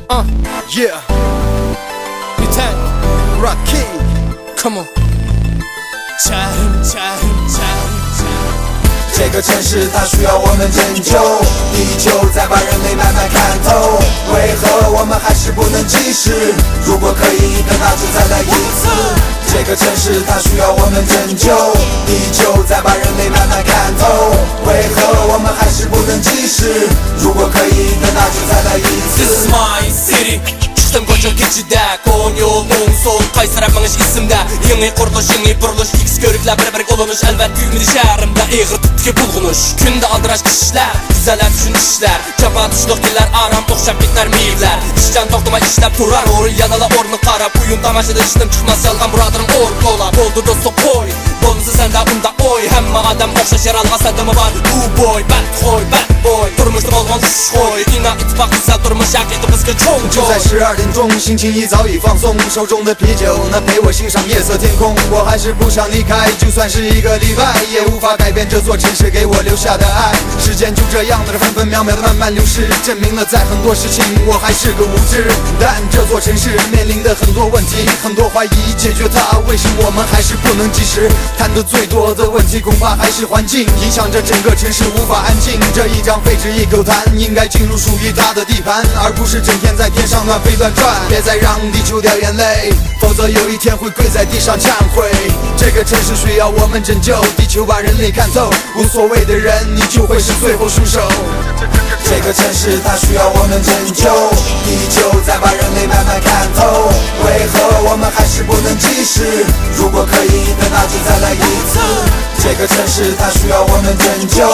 Yeah, Lieutenant Rock King, come on. 这个城市它需要我们拯救，地球在把人类慢慢看透，为何我们还是不能及时？如果可以，等它就再来一次。这个城市它需要我们拯救，地球在把人类慢慢看透，为何我们还是不能及时？如果可以，等它就再来一次。 This is my city. Çıktım koca keçide Kon yolun sol Kaysar yapmanış isimde Yeni kuruluş yeni buruluş X görükler bir olunuş Elbet büyümeli şehrimde Eğir tutki bulgunuş Günde aldıraç kişiler Güzeller düşün işler Caba tuşluk diller aram Okşap bitler meyivler İşten toktuma işlep durar Orul yanala ornu karab Uyun damaşıda iştim çıkmaz yalgan buradım or kola Oldu dostu koy Bonusu sende unda oy Hemme adam okşaş yer alma sende mi var Bu boy bad koy bad boy Durmuştum olman uş koy İna ittifak güzel durmuş Yakıydı bızgı çok就在12点钟，心情已早已放松，手中的啤酒那陪我欣赏夜色天空。我还是不想离开，就算是一个礼拜，也无法改变这座城市给我留下的爱。时间就这样的分分秒秒的慢慢流逝，证明了在很多事情我还是个无知。但这座城市面临的很多问题，很多怀疑，解决它，为什么我们还是不能及时？谈得最多的问题，恐怕还是环境，影响着整个城市无法安静。这一张废纸一口痰，应该进入属于它的地盘，而不是整天在天上乱飞乱转。别再让地球掉眼泪，否则有一天会跪在地上忏悔。这个城市需要我们拯救，地球把人类看透，无所谓的人，你就会是最后输手。这个城市它需要我们拯救，地球在把人类慢慢看透，为何我们还是不能及时？如果可以，那就再来一次。这个城市它需要我们拯救，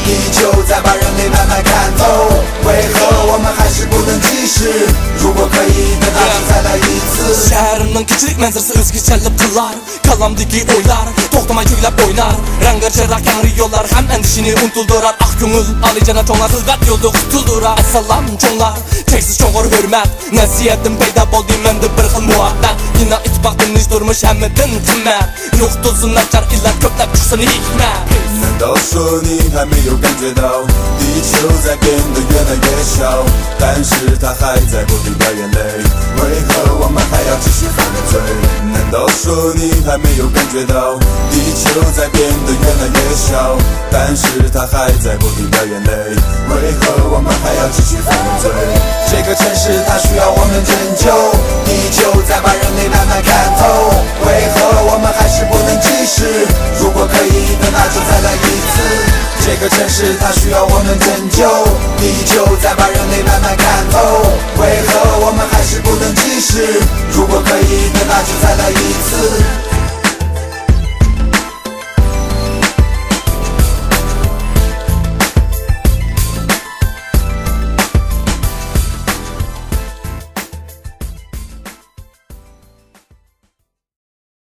地球在把人类慢慢看透，为何我们还是不能及时？如果可以，那就再来一次。 Şehrimden keçilik manzarası özgeçerlik kılar Kalamdaki oylar Toxtamay köylep oynar Rəngər çıraq yanrı yollar Hem endişini untuldurar Ah gönül alıcana çoğlar Hılqat yoldu qutuldurar Assalam çoğlar Çeksiz çoğur hürmət Nəsiyyətim peyda bol deməmdi bir xil muhabbət Yine itibaq dinliş durmuş həmmidin qimət Yoxdursun nəçər illər köpləb çıxsın hikmət 难道说你还没有感觉到地球在变得越来越小，但是它还在不停掉眼泪，为何我们还要继续犯罪？难道说你还没有感觉到地球在变得越来越小，但是它还在不停掉眼泪，为何我们还要继续犯罪？这个城市它需要我们拯救，地球在把人类慢慢看透，为何我们还是不能及时？如果可以，那就再来一次。这个城市它需要我们拯救，地球在把人类慢慢看透，为何我们还是不能及时？如果可以，那就再来一次。